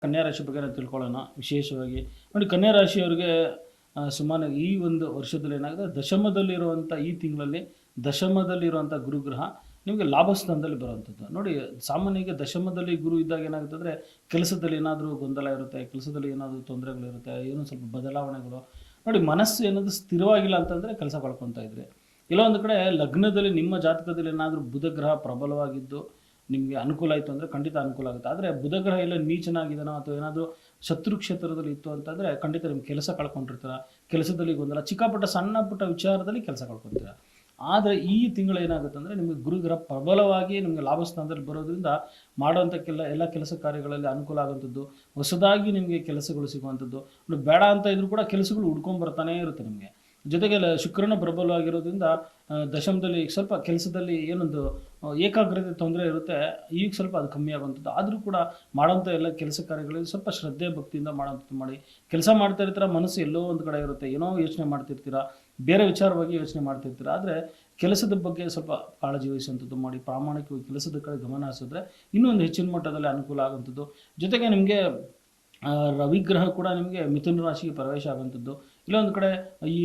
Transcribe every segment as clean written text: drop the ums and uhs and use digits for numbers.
ಕನ್ಯಾ ರಾಶಿ ಬಗ್ಗೆ ನಾವು ತಿಳ್ಕೊಳ್ಳೋಣ ವಿಶೇಷವಾಗಿ. ನೋಡಿ, ಕನ್ಯಾ ರಾಶಿಯವರಿಗೆ ಸುಮಾರು ಈ ಒಂದು ವರ್ಷದಲ್ಲಿ ಏನಾಗಿದೆ, ದಶಮದಲ್ಲಿರುವಂಥ ಈ ತಿಂಗಳಲ್ಲಿ ದಶಮದಲ್ಲಿರುವಂಥ ಗುರುಗ್ರಹ ನಿಮಗೆ ಲಾಭಸ್ಥಾನದಲ್ಲಿ ಬರುವಂಥದ್ದು. ನೋಡಿ, ಸಾಮಾನ್ಯವಾಗಿ ದಶಮದಲ್ಲಿ ಗುರು ಇದ್ದಾಗ ಏನಾಗುತ್ತೆ ಅಂದರೆ, ಕೆಲಸದಲ್ಲಿ ಏನಾದರೂ ಗೊಂದಲ ಇರುತ್ತೆ, ಕೆಲಸದಲ್ಲಿ ಏನಾದರೂ ತೊಂದರೆಗಳಿರುತ್ತೆ, ಏನೋ ಸ್ವಲ್ಪ ಬದಲಾವಣೆಗಳು. ನೋಡಿ, ಮನಸ್ಸು ಏನಾದರೂ ಸ್ಥಿರವಾಗಿಲ್ಲ ಅಂತಂದರೆ ಕೆಲಸ ಕಳ್ಕೊತಾ ಇದ್ರಿ. ಎಲ್ಲೋ ಒಂದು ಕಡೆ ಲಗ್ನದಲ್ಲಿ ನಿಮ್ಮ ಜಾತಕದಲ್ಲಿ ಏನಾದರೂ ಬುಧಗ್ರಹ ಪ್ರಬಲವಾಗಿದ್ದು ನಿಮಗೆ ಅನುಕೂಲ ಆಯಿತು ಅಂದರೆ ಖಂಡಿತ ಅನುಕೂಲ ಆಗುತ್ತೆ. ಆದರೆ ಬುಧಗ್ರಹ ಎಲ್ಲ ನೀಚನಾಗಿದ್ದಾನೋ ಅಥವಾ ಏನಾದರೂ ಶತ್ರು ಕ್ಷೇತ್ರದಲ್ಲಿ ಇತ್ತು ಅಂತಂದರೆ ಖಂಡಿತ ನಿಮ್ಮ ಕೆಲಸ ಕಳ್ಕೊಂಡಿರ್ತೀರ. ಕೆಲಸದಲ್ಲಿ ಗೊಂದಲ, ಚಿಕ್ಕಪುಟ್ಟ ಸಣ್ಣ ಪುಟ್ಟ ವಿಚಾರದಲ್ಲಿ ಕೆಲಸ ಕಳ್ಕೊತೀರ. ಆದರೆ ಈ ತಿಂಗಳು ಏನಾಗುತ್ತೆ ಅಂದರೆ, ನಿಮಗೆ ಗುರುಗ್ರಹ ಪ್ರಬಲವಾಗಿ ನಿಮಗೆ ಲಾಭಸ್ಥಾನದಲ್ಲಿ ಬರೋದ್ರಿಂದ ಮಾಡುವಂಥ ಎಲ್ಲ ಕೆಲಸ ಕಾರ್ಯಗಳಲ್ಲಿ ಅನುಕೂಲ ಆಗುವಂಥದ್ದು, ಹೊಸದಾಗಿ ನಿಮಗೆ ಕೆಲಸಗಳು ಸಿಗುವಂಥದ್ದು. ಬೇಡ ಅಂತ ಇದ್ರೂ ಕೂಡ ಕೆಲಸಗಳು ಹುಡ್ಕೊಂಡು ಬರ್ತಾನೇ ಇರುತ್ತೆ ನಿಮಗೆ. ಜೊತೆಗೆ ಶುಕ್ರನ ಪ್ರಬಲವಾಗಿರೋದ್ರಿಂದ ದಶಮದಲ್ಲಿ ಸ್ವಲ್ಪ ಕೆಲಸದಲ್ಲಿ ಏನೊಂದು ಏಕಾಗ್ರತೆ ತೊಂದರೆ ಇರುತ್ತೆ. ಈಗ ಸ್ವಲ್ಪ ಅದು ಕಮ್ಮಿ ಆಗುವಂಥದ್ದು. ಆದರೂ ಕೂಡ ಮಾಡೋಂಥ ಎಲ್ಲ ಕೆಲಸ ಕಾರ್ಯಗಳಲ್ಲಿ ಸ್ವಲ್ಪ ಶ್ರದ್ಧೆ ಭಕ್ತಿಯಿಂದ ಮಾಡೋಂಥದ್ದು ಮಾಡಿ. ಕೆಲಸ ಮಾಡ್ತಾ ಇರ್ತೀರ, ಮನಸ್ಸು ಎಲ್ಲೋ ಒಂದು ಕಡೆ ಇರುತ್ತೆ, ಏನೋ ಯೋಚನೆ ಮಾಡ್ತಿರ್ತೀರ, ಬೇರೆ ವಿಚಾರವಾಗಿ ಯೋಚನೆ ಮಾಡ್ತಿರ್ತೀರ. ಆದರೆ ಕೆಲಸದ ಬಗ್ಗೆ ಸ್ವಲ್ಪ ಕಾಳಜಿ ವಹಿಸುವಂಥದ್ದು ಮಾಡಿ, ಪ್ರಾಮಾಣಿಕವಾಗಿ ಕೆಲಸದ ಕಡೆ ಗಮನ ಹರಿಸಿದ್ರೆ ಇನ್ನೂ ಒಂದು ಹೆಚ್ಚಿನ ಮಟ್ಟದಲ್ಲಿ ಅನುಕೂಲ ಆಗುವಂಥದ್ದು. ಜೊತೆಗೆ ನಿಮಗೆ ರವಿಗ್ರಹ ಕೂಡ ನಿಮಗೆ ಮಿಥುನ ರಾಶಿಗೆ ಪ್ರವೇಶ ಆಗುವಂಥದ್ದು. ಇಲ್ಲೊಂದು ಕಡೆ ಈ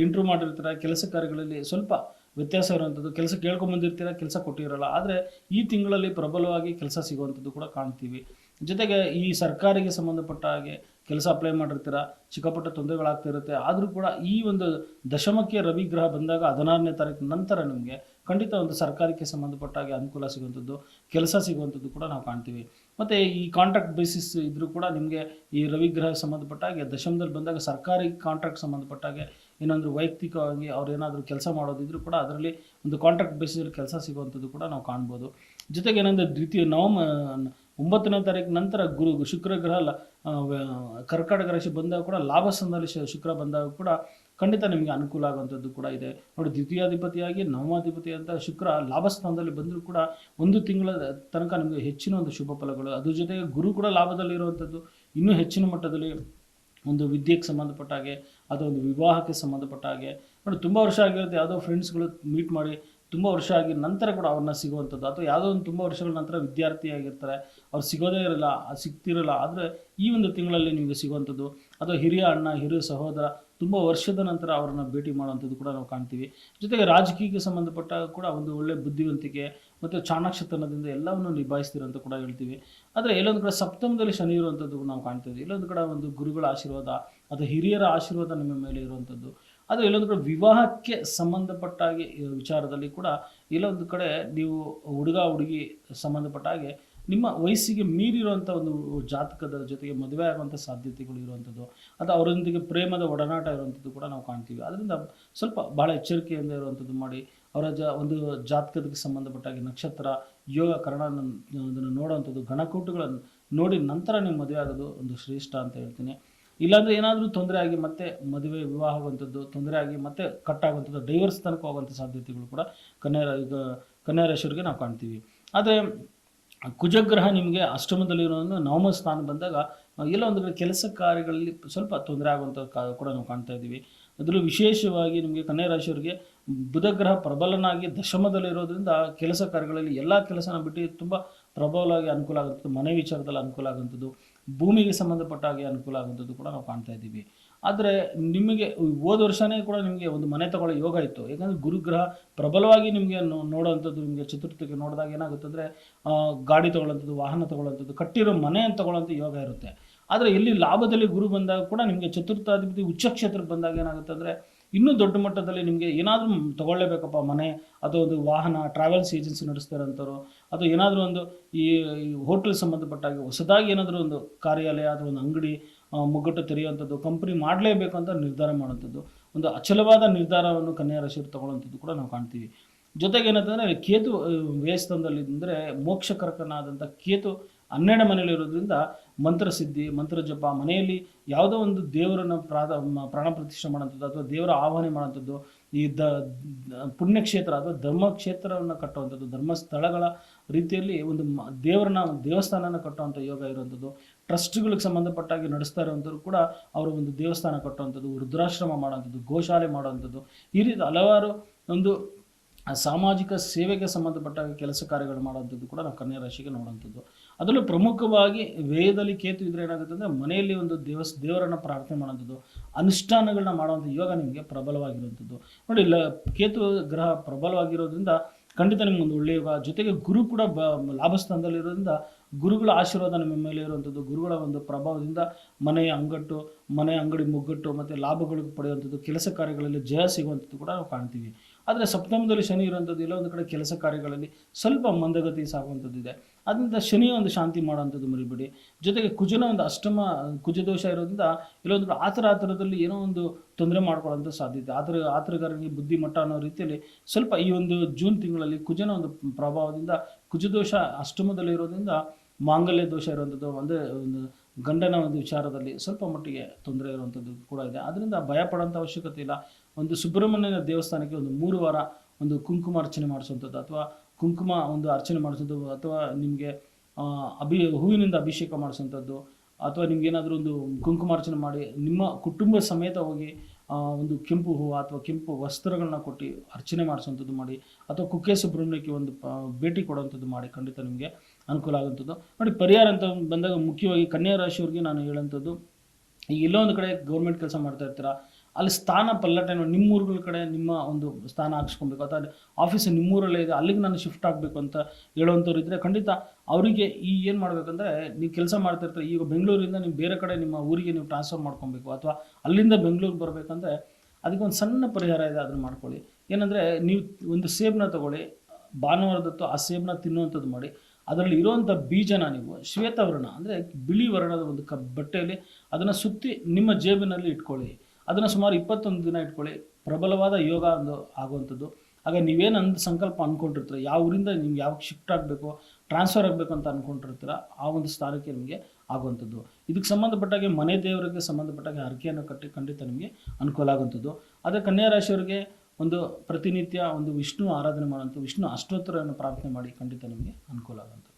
ಇಂಟ್ರ್ಯೂ ಮಾಡಿರ್ತೀರ, ಕೆಲಸ ಕಾರ್ಯಗಳಲ್ಲಿ ಸ್ವಲ್ಪ ವ್ಯತ್ಯಾಸ ಇರುವಂಥದ್ದು. ಕೆಲಸ ಕೇಳ್ಕೊಂಬಂದಿರ್ತೀರ, ಕೆಲಸ ಕೊಟ್ಟಿರಲ್ಲ. ಆದರೆ ಈ ತಿಂಗಳಲ್ಲಿ ಪ್ರಬಲವಾಗಿ ಕೆಲಸ ಸಿಗುವಂಥದ್ದು ಕೂಡ ಕಾಣ್ತೀವಿ. ಜೊತೆಗೆ ಈ ಸರ್ಕಾರಿಗೆ ಸಂಬಂಧಪಟ್ಟ ಹಾಗೆ ಕೆಲಸ ಅಪ್ಲೈ ಮಾಡಿರ್ತೀರ, ಚಿಕ್ಕಪುಟ್ಟ ತೊಂದರೆಗಳಾಗ್ತಾ ಇರುತ್ತೆ. ಆದರೂ ಕೂಡ ಈ ಒಂದು ದಶಮಕ್ಕೆ ರವಿಗ್ರಹ ಬಂದಾಗ 16ನೇ ತಾರೀಕು ನಂತರ ನಿಮಗೆ ಖಂಡಿತ ಒಂದು ಸರ್ಕಾರಕ್ಕೆ ಸಂಬಂಧಪಟ್ಟ ಹಾಗೆ ಅನುಕೂಲ ಸಿಗುವಂಥದ್ದು, ಕೆಲಸ ಸಿಗುವಂಥದ್ದು ಕೂಡ ನಾವು ಕಾಣ್ತೀವಿ. ಮತ್ತು ಈ ಕಾಂಟ್ರಾಕ್ಟ್ ಬೇಸಿಸ್ ಇದ್ದರೂ ಕೂಡ ನಿಮಗೆ ಈ ರವಿಗ್ರಹ ಸಂಬಂಧಪಟ್ಟ ಹಾಗೆ ದಶಮದಲ್ಲಿ ಬಂದಾಗ ಸರ್ಕಾರಿ ಕಾಂಟ್ರಾಕ್ಟ್ ಸಂಬಂಧಪಟ್ಟ ಹಾಗೆ ಇನ್ನೊಂದು ವೈಯಕ್ತಿಕವಾಗಿ ಅವ್ರು ಏನಾದರೂ ಕೆಲಸ ಮಾಡೋದಿದ್ರೂ ಕೂಡ ಅದರಲ್ಲಿ ಒಂದು ಕಾಂಟ್ರಾಕ್ಟ್ ಬೇಸಿಸಲ್ಲಿ ಕೆಲಸ ಸಿಗುವಂಥದ್ದು ಕೂಡ ನಾವು ಕಾಣ್ಬೋದು. ಜೊತೆಗೆ ಏನಂದರೆ ದ್ವಿತೀಯ 9ನೇ ತಾರೀಕು ನಂತರ ಶುಕ್ರ ಗ್ರಹ ಕರ್ಕಾಟಕ ರಾಶಿ ಬಂದಾಗ ಕೂಡ ಲಾಭಸ್ಥಾನದಲ್ಲಿ ಶುಕ್ರ ಬಂದಾಗ ಕೂಡ ಖಂಡಿತ ನಿಮಗೆ ಅನುಕೂಲ ಆಗುವಂಥದ್ದು ಕೂಡ ಇದೆ. ನೋಡಿ, ದ್ವಿತೀಯಾಧಿಪತಿಯಾಗಿ ನವಮಾಧಿಪತಿ ಅಂತ ಶುಕ್ರ ಲಾಭಸ್ಥಾನದಲ್ಲಿ ಬಂದರೂ ಕೂಡ ಒಂದು ತಿಂಗಳ ತನಕ ನಿಮಗೆ ಹೆಚ್ಚಿನ ಒಂದು ಶುಭ ಫಲಗಳು. ಅದ್ರ ಜೊತೆಗೆ ಗುರು ಕೂಡ ಲಾಭದಲ್ಲಿರುವಂಥದ್ದು ಇನ್ನೂ ಹೆಚ್ಚಿನ ಮಟ್ಟದಲ್ಲಿ ಒಂದು ವಿದ್ಯೆಗೆ ಸಂಬಂಧಪಟ್ಟ ಹಾಗೆ, ಅಥವಾ ಒಂದು ವಿವಾಹಕ್ಕೆ ಸಂಬಂಧಪಟ್ಟ ಹಾಗೆ. ನೋಡಿ, ತುಂಬ ವರ್ಷ ಆಗಿರುತ್ತೆ, ಯಾವುದೋ ಫ್ರೆಂಡ್ಸ್ಗಳು ಮೀಟ್ ಮಾಡಿ ತುಂಬ ವರ್ಷ ಆಗಿ ನಂತರ ಕೂಡ ಅವ್ರನ್ನ ಸಿಗುವಂಥದ್ದು, ಅಥವಾ ಯಾವುದೋ ಒಂದು ತುಂಬ ವರ್ಷಗಳ ನಂತರ ವಿದ್ಯಾರ್ಥಿಯಾಗಿರ್ತಾರೆ, ಅವ್ರು ಸಿಗೋದೇ ಇರಲ್ಲ, ಸಿಗ್ತಿರಲ್ಲ. ಆದರೆ ಈ ಒಂದು ತಿಂಗಳಲ್ಲಿ ನಿಮಗೆ ಸಿಗುವಂಥದ್ದು, ಅಥವಾ ಹಿರಿಯ ಅಣ್ಣ, ಹಿರಿಯ ಸಹೋದರ ತುಂಬ ವರ್ಷದ ನಂತರ ಅವರನ್ನು ಭೇಟಿ ಮಾಡುವಂಥದ್ದು ಕೂಡ ನಾವು ಕಾಣ್ತೀವಿ. ಜೊತೆಗೆ ರಾಜಕೀಯಕ್ಕೆ ಸಂಬಂಧಪಟ್ಟ ಕೂಡ ಒಂದು ಒಳ್ಳೆಯ ಬುದ್ಧಿವಂತಿಕೆ ಮತ್ತು ಚಾಣಾಕ್ಷತನದಿಂದ ಎಲ್ಲವನ್ನು ನಿಭಾಯಿಸ್ತೀರಂತ ಕೂಡ ಹೇಳ್ತೀವಿ. ಆದರೆ ಎಲ್ಲೊಂದು ಕಡೆ ಸಪ್ತಮದಲ್ಲಿ ಶನಿ ಇರುವಂಥದ್ದು ನಾವು ಕಾಣ್ತೀವಿ. ಎಲ್ಲೊಂದು ಕಡೆ ಒಂದು ಗುರುಗಳ ಆಶೀರ್ವಾದ ಅಥವಾ ಹಿರಿಯರ ಆಶೀರ್ವಾದ ನಿಮ್ಮ ಮೇಲೆ ಇರುವಂಥದ್ದು. ಅದು ಎಲ್ಲೊಂದು ಕಡೆ ವಿವಾಹಕ್ಕೆ ಸಂಬಂಧಪಟ್ಟ ಹಾಗೆ ವಿಚಾರದಲ್ಲಿ ಕೂಡ ಎಲ್ಲೊಂದು ಕಡೆ ನೀವು ಹುಡುಗ ಹುಡುಗಿ ಸಂಬಂಧಪಟ್ಟ ಹಾಗೆ ನಿಮ್ಮ ವಯಸ್ಸಿಗೆ ಮೀರಿರುವಂಥ ಒಂದು ಜಾತಕದ ಜೊತೆಗೆ ಮದುವೆ ಆಗುವಂಥ ಸಾಧ್ಯತೆಗಳು ಇರುವಂಥದ್ದು, ಅಥವಾ ಅವರೊಂದಿಗೆ ಪ್ರೇಮದ ಒಡನಾಟ ಇರುವಂಥದ್ದು ಕೂಡ ನಾವು ಕಾಣ್ತೀವಿ. ಅದರಿಂದ ಸ್ವಲ್ಪ ಭಾಳ ಎಚ್ಚರಿಕೆಯಿಂದ ಇರುವಂಥದ್ದು ಮಾಡಿ, ಅವರ ಒಂದು ಜಾತಕದಕ್ಕೆ ಸಂಬಂಧಪಟ್ಟಾಗಿ ನಕ್ಷತ್ರ, ಯೋಗ, ಅದನ್ನು ನೋಡುವಂಥದ್ದು, ಗಣಕೂಟಗಳನ್ನು ನೋಡಿ ನಂತರ ನೀವು ಮದುವೆ ಆಗೋದು ಒಂದು ಶ್ರೇಷ್ಠ ಅಂತ ಹೇಳ್ತೀನಿ. ಇಲ್ಲಾಂದರೆ ಏನಾದರೂ ತೊಂದರೆ ಆಗಿ ಮತ್ತೆ ಮದುವೆ ವಿವಾಹ ಆಗುವಂಥದ್ದು, ತೊಂದರೆ ಆಗಿ ಮತ್ತೆ ಕಟ್ಟಾಗುವಂಥದ್ದು, ಡೈವರ್ಸ್ ತನಕ ಹೋಗುವಂಥ ಸಾಧ್ಯತೆಗಳು ಕೂಡ ಕನ್ಯಾ ರಾಶಿಯವರಿಗೆ ನಾವು ಕಾಣ್ತೀವಿ. ಆದರೆ ಕುಜಗ್ರಹ ನಿಮಗೆ ಅಷ್ಟಮದಲ್ಲಿರೋದು ನವಮ ಸ್ಥಾನ ಬಂದಾಗ ಎಲ್ಲ ಒಂದು ಕಡೆ ಕೆಲಸ ಕಾರ್ಯಗಳಲ್ಲಿ ಸ್ವಲ್ಪ ತೊಂದರೆ ಆಗುವಂಥ ಕೂಡ ನಾವು ಕಾಣ್ತಾ ಇದ್ದೀವಿ. ಅದರಲ್ಲೂ ವಿಶೇಷವಾಗಿ ನಿಮಗೆ ಕನ್ಯಾ ರಾಶಿಯವರಿಗೆ ಬುಧಗ್ರಹ ಪ್ರಬಲನಾಗಿ ದಶಮದಲ್ಲಿರೋದ್ರಿಂದ ಕೆಲಸ ಕಾರ್ಯಗಳಲ್ಲಿ ಎಲ್ಲ ಕೆಲಸನ ಬಿಟ್ಟು ತುಂಬ ಪ್ರಬಲವಾಗಿ ಅನುಕೂಲ ಆಗುವಂಥದ್ದು, ಮನೆ ವಿಚಾರದಲ್ಲಿ ಅನುಕೂಲ ಆಗುವಂಥದ್ದು, ಭೂಮಿಗೆ ಸಂಬಂಧಪಟ್ಟ ಹಾಗೆ ಅನುಕೂಲ ಆಗುವಂಥದ್ದು ಕೂಡ ನಾವು ಕಾಣ್ತಾ ಇದ್ದೀವಿ. ಆದರೆ ನಿಮಗೆ ಹೋದ ವರ್ಷವೇ ಕೂಡ ನಿಮಗೆ ಒಂದು ಮನೆ ತಗೊಳ್ಳೋ ಯೋಗ ಇತ್ತು. ಯಾಕಂದರೆ ಗುರುಗ್ರಹ ಪ್ರಬಲವಾಗಿ ನಿಮಗೆ ನೋಡೋವಂಥದ್ದು, ನಿಮಗೆ ಚತುರ್ಥಕ್ಕೆ ನೋಡಿದಾಗ ಏನಾಗುತ್ತೆ ಅಂದರೆ, ಗಾಡಿ ತೊಗೊಳ್ಳೋಂಥದ್ದು, ವಾಹನ ತೊಗೊಳ್ಳೋಂಥದ್ದು, ಕಟ್ಟಿರೋ ಮನೆಯನ್ನು ತೊಗೊಳ್ಳೋಂಥ ಯೋಗ ಇರುತ್ತೆ. ಆದರೆ ಎಲ್ಲಿ ಲಾಭದಲ್ಲಿ ಗುರು ಬಂದಾಗ ಕೂಡ ನಿಮಗೆ ಚತುರ್ಥಾಧಿಪತಿ ಉಚ್ಚ ಕ್ಷೇತ್ರಕ್ಕೆ ಬಂದಾಗ ಏನಾಗುತ್ತೆ ಅಂದರೆ, ಇನ್ನೂ ದೊಡ್ಡ ಮಟ್ಟದಲ್ಲಿ ನಿಮಗೆ ಏನಾದರೂ ತೊಗೊಳ್ಳೇಬೇಕಪ್ಪ ಮನೆ, ಅಥವಾ ಒಂದು ವಾಹನ, ಟ್ರಾವೆಲ್ಸ್ ಏಜೆನ್ಸಿ ನಡೆಸ್ತಾರಂಥವ್ರು, ಅಥವಾ ಏನಾದರೂ ಒಂದು ಈ ಹೋಟೆಲ್ ಸಂಬಂಧಪಟ್ಟಾಗಿ ಹೊಸದಾಗಿ ಏನಾದರೂ ಒಂದು ಕಾರ್ಯಾಲಯ ಅಥವಾ ಒಂದು ಅಂಗಡಿ ಮುಗ್ಗಟ್ಟು ತೆರೆಯುವಂಥದ್ದು, ಕಂಪ್ನಿ ಮಾಡಲೇಬೇಕು ಅಂತ ನಿರ್ಧಾರ ಮಾಡುವಂಥದ್ದು, ಒಂದು ಅಚಲವಾದ ನಿರ್ಧಾರವನ್ನು ಕನ್ಯಾ ರಾಶಿಯವರು ತಗೊಳ್ಳುವಂಥದ್ದು ಕೂಡ ನಾವು ಕಾಣ್ತೀವಿ. ಜೊತೆಗೆ ಏನಂತಂದರೆ, ಕೇತು ವ್ಯಯಸ್ಥಾನದಲ್ಲಿ ಅಂದರೆ ಮೋಕ್ಷಕರಕನಾದಂಥ ಕೇತು 12 ಮನೆಯಲ್ಲಿರೋದ್ರಿಂದ ಮಂತ್ರಸಿದ್ಧಿ, ಮಂತ್ರ ಜಪ, ಮನೆಯಲ್ಲಿ ಯಾವುದೋ ಒಂದು ದೇವರನ್ನು ಪ್ರಾಣ ಪ್ರತಿಷ್ಠೆ ಮಾಡೋಂಥದ್ದು, ಅಥವಾ ದೇವರ ಆವಾಹನೆ ಮಾಡೋಂಥದ್ದು, ಈ ಪುಣ್ಯಕ್ಷೇತ್ರ ಅಥವಾ ಧರ್ಮಕ್ಷೇತ್ರವನ್ನು ಕಟ್ಟುವಂಥದ್ದು, ಧರ್ಮಸ್ಥಳಗಳ ರೀತಿಯಲ್ಲಿ ಒಂದು ದೇವಸ್ಥಾನನ ಕಟ್ಟುವಂಥ ಯೋಗ ಇರುವಂಥದ್ದು, ಟ್ರಸ್ಟ್ಗಳಿಗೆ ಸಂಬಂಧಪಟ್ಟಾಗಿ ನಡೆಸ್ತಾ ಇರುವಂಥವ್ರು ಕೂಡ ಅವರು ಒಂದು ದೇವಸ್ಥಾನ ಕಟ್ಟುವಂಥದ್ದು, ವೃದ್ಧಾಶ್ರಮ ಮಾಡುವಂಥದ್ದು, ಗೋಶಾಲೆ ಮಾಡುವಂಥದ್ದು, ಈ ರೀತಿ ಹಲವಾರು ಒಂದು ಸಾಮಾಜಿಕ ಸೇವೆಗೆ ಸಂಬಂಧಪಟ್ಟ ಕೆಲಸ ಕಾರ್ಯಗಳು ಮಾಡುವಂಥದ್ದು ಕೂಡ ನಾವು ಕನ್ಯಾ ರಾಶಿಗೆ ನೋಡುವಂಥದ್ದು. ಅದರಲ್ಲೂ ಪ್ರಮುಖವಾಗಿ ವ್ಯಯದಲ್ಲಿ ಕೇತು ಇದ್ರೆ ಏನಾಗುತ್ತೆ ಅಂದರೆ ಮನೆಯಲ್ಲಿ ಒಂದು ದೇವರನ್ನು ಪ್ರಾರ್ಥನೆ ಮಾಡೋಂಥದ್ದು, ಅನುಷ್ಠಾನಗಳನ್ನ ಮಾಡುವಂಥ ಯೋಗ ನಿಮಗೆ ಪ್ರಬಲವಾಗಿರುವಂಥದ್ದು. ನೋಡಿ ಕೇತು ಗ್ರಹ ಪ್ರಬಲವಾಗಿರೋದ್ರಿಂದ ಖಂಡಿತ ನಿಮ್ಗೊಂದು ಒಳ್ಳೆಯ ಯೋಗ. ಜೊತೆಗೆ ಗುರು ಕೂಡ ಲಾಭಸ್ಥಾನದಲ್ಲಿರೋದ್ರಿಂದ ಗುರುಗಳ ಆಶೀರ್ವಾದ ನಿಮ್ಮ ಮೇಲೆ ಇರುವಂಥದ್ದು, ಗುರುಗಳ ಒಂದು ಪ್ರಭಾವದಿಂದ ಮನೆಯ ಅಂಗಟ್ಟು, ಮನೆ ಅಂಗಡಿ ಮುಗ್ಗಟ್ಟು ಮತ್ತು ಲಾಭಗಳು ಪಡೆಯುವಂಥದ್ದು, ಕೆಲಸ ಕಾರ್ಯಗಳಲ್ಲಿ ಜಯ ಸಿಗುವಂಥದ್ದು ಕೂಡ ನಾವು ಕಾಣ್ತೀವಿ. ಆದರೆ ಸಪ್ತಮದಲ್ಲಿ ಶನಿ ಇರುವಂಥದ್ದು, ಇಲ್ಲ ಒಂದು ಕಡೆ ಕೆಲಸ ಕಾರ್ಯಗಳಲ್ಲಿ ಸ್ವಲ್ಪ ಮಂದಗತಿ ಸಾಗುವಂಥದ್ದು ಇದೆ. ಅದರಿಂದ ಶನಿಯ ಒಂದು ಶಾಂತಿ ಮಾಡುವಂಥದ್ದು ಮರಿಬೇಡಿ. ಜೊತೆಗೆ ಕುಜನ ಒಂದು ಅಷ್ಟಮ ಕುಜದೋಷ ಇರೋದ್ರಿಂದ ಇಲ್ಲೊಂದು ಆತರದಲ್ಲಿ ಏನೋ ಒಂದು ತೊಂದರೆ ಮಾಡ್ಕೊಳ್ಳೋಂಥ ಸಾಧ್ಯತೆ, ಆತರಗಾರನಿಗೆ ಬುದ್ಧಿಮಟ್ಟ ಅನ್ನೋ ರೀತಿಯಲ್ಲಿ ಸ್ವಲ್ಪ ಈ ಒಂದು ಜೂನ್ ತಿಂಗಳಲ್ಲಿ ಕುಜನ ಒಂದು ಪ್ರಭಾವದಿಂದ, ಕುಜದೋಷ ಅಷ್ಟಮದಲ್ಲಿ ಇರೋದ್ರಿಂದ ಮಾಂಗಲ್ಯ ದೋಷ ಇರುವಂಥದ್ದು, ಅಂದರೆ ಒಂದು ಗಂಡನ ಒಂದು ವಿಚಾರದಲ್ಲಿ ಸ್ವಲ್ಪ ಮಟ್ಟಿಗೆ ತೊಂದರೆ ಇರುವಂಥದ್ದು ಕೂಡ ಇದೆ. ಅದರಿಂದ ಭಯ ಪಡೋಂಥ ಅವಶ್ಯಕತೆ ಇಲ್ಲ. ಒಂದು ಸುಬ್ರಹ್ಮಣ್ಯನ ದೇವಸ್ಥಾನಕ್ಕೆ ಒಂದು 3 ವಾರ ಒಂದು ಕುಂಕುಮ ಅರ್ಚನೆ ಮಾಡಿಸುವಂಥದ್ದು, ಅಥವಾ ಕುಂಕುಮ ಒಂದು ಅರ್ಚನೆ ಮಾಡಿಸೋದು, ಅಥವಾ ನಿಮಗೆ ಹೂವಿನಿಂದ ಅಭಿಷೇಕ ಮಾಡಿಸುವಂಥದ್ದು, ಅಥವಾ ನಿಮ್ಗೇನಾದರೂ ಒಂದು ಕುಂಕುಮಾರ್ಚನೆ ಮಾಡಿ ನಿಮ್ಮ ಕುಟುಂಬ ಸಮೇತ ಹೋಗಿ ಒಂದು ಕೆಂಪು ಹೂವು ಅಥವಾ ಕೆಂಪು ವಸ್ತ್ರಗಳನ್ನ ಕೊಟ್ಟು ಅರ್ಚನೆ ಮಾಡಿಸುವಂಥದ್ದು ಮಾಡಿ, ಅಥವಾ ಕುಕ್ಕೆ ಸುಬ್ರಹ್ಮಣ್ಯಕ್ಕೆ ಒಂದು ಭೇಟಿ ಕೊಡುವಂಥದ್ದು ಮಾಡಿ, ಖಂಡಿತ ನಿಮಗೆ ಅನುಕೂಲ ಆಗುವಂಥದ್ದು. ನೋಡಿ, ಪರಿಹಾರ ಅಂತ ಬಂದಾಗ ಮುಖ್ಯವಾಗಿ ಕನ್ಯಾ ರಾಶಿಯವ್ರಿಗೆ ನಾನು ಹೇಳೋಂಥದ್ದು, ಈಗ ಎಲ್ಲೋ ಒಂದು ಕಡೆ ಗೌರ್ಮೆಂಟ್ ಕೆಲಸ ಮಾಡ್ತಾ ಇರ್ತೀರಾ, ಅಲ್ಲಿ ಸ್ಥಾನ ಪಲ್ಲಟೆ ನಿಮ್ಮೂರುಗಳ ಕಡೆ ನಿಮ್ಮ ಒಂದು ಸ್ಥಾನ ಹಾಕ್ಸ್ಕೊಬೇಕು, ಅಥವಾ ಆಫೀಸ್ ನಿಮ್ಮೂರಲ್ಲೇ ಇದೆ ಅಲ್ಲಿಗೆ ನಾನು ಶಿಫ್ಟ್ ಆಗಬೇಕು ಅಂತ ಹೇಳುವಂಥವ್ರು ಇದ್ದರೆ ಖಂಡಿತ ಅವರಿಗೆ ಏನು ಮಾಡಬೇಕಂದ್ರೆ, ನೀವು ಕೆಲಸ ಮಾಡ್ತಿರ್ತಾರೆ, ಈಗ ಬೆಂಗಳೂರಿಂದ ನೀವು ಬೇರೆ ಕಡೆ ನಿಮ್ಮ ಊರಿಗೆ ನೀವು ಟ್ರಾನ್ಸ್ಫರ್ ಮಾಡ್ಕೊಬೇಕು, ಅಥವಾ ಅಲ್ಲಿಂದ ಬೆಂಗಳೂರಿಗೆ ಬರಬೇಕಂದ್ರೆ ಅದಕ್ಕೆ ಒಂದು ಸಣ್ಣ ಪರಿಹಾರ ಇದೆ, ಅದನ್ನು ಮಾಡ್ಕೊಳ್ಳಿ. ಏನಂದರೆ, ನೀವು ಒಂದು ಸೇಬನ್ನ ತೊಗೊಳ್ಳಿ, ಭಾನುವಾರದತ್ತು ಆ ಸೇಬನ್ನ ತಿನ್ನುವಂಥದ್ದು ಮಾಡಿ, ಅದರಲ್ಲಿ ಇರುವಂಥ ಬೀಜನ ನೀವು ಶ್ವೇತವರ್ಣ ಅಂದರೆ ಬಿಳಿ ವರ್ಣದ ಒಂದು ಬಟ್ಟೆಯಲ್ಲಿ ಅದನ್ನು ಸುತ್ತಿ ನಿಮ್ಮ ಜೇಬಿನಲ್ಲಿ ಇಟ್ಕೊಳ್ಳಿ. ಅದನ್ನು ಸುಮಾರು 21 ದಿನ ಇಟ್ಕೊಳ್ಳಿ. ಪ್ರಬಲವಾದ ಯೋಗ ಒಂದು ಆಗುವಂಥದ್ದು. ಆಗ ನೀವೇನು ಸಂಕಲ್ಪ ಅಂದ್ಕೊಂಡಿರ್ತೀರ, ಯಾವ ಊರಿಂದ ನಿಮ್ಗೆ ಯಾವಾಗ ಶಿಫ್ಟ್ ಆಗಬೇಕು, ಟ್ರಾನ್ಸ್ಫರ್ ಆಗಬೇಕು ಅಂತ ಅಂದ್ಕೊಂಡಿರ್ತೀರ, ಆ ಒಂದು ಸ್ಥಾನಕ್ಕೆ ನಿಮಗೆ ಆಗುವಂಥದ್ದು. ಇದಕ್ಕೆ ಸಂಬಂಧಪಟ್ಟಾಗೆ ಮನೆ ದೇವರಿಗೆ ಸಂಬಂಧಪಟ್ಟಾಗೆ ಹರಕೆಯನ್ನು ಕಟ್ಟಿ ಖಂಡಿತ ನಿಮಗೆ ಅನುಕೂಲ ಆಗುವಂಥದ್ದು. ಅದೇ ಕನ್ಯಾ ರಾಶಿಯವರಿಗೆ ಒಂದು ಪ್ರತಿನಿತ್ಯ ಒಂದು ವಿಷ್ಣು ಆರಾಧನೆ ಮಾಡುವಂಥ ವಿಷ್ಣು ಅಷ್ಟೋತ್ತರವನ್ನು ಪ್ರಾರ್ಥನೆ ಮಾಡಿ, ಖಂಡಿತ ನಿಮಗೆ ಅನುಕೂಲ ಆಗುವಂಥದ್ದು.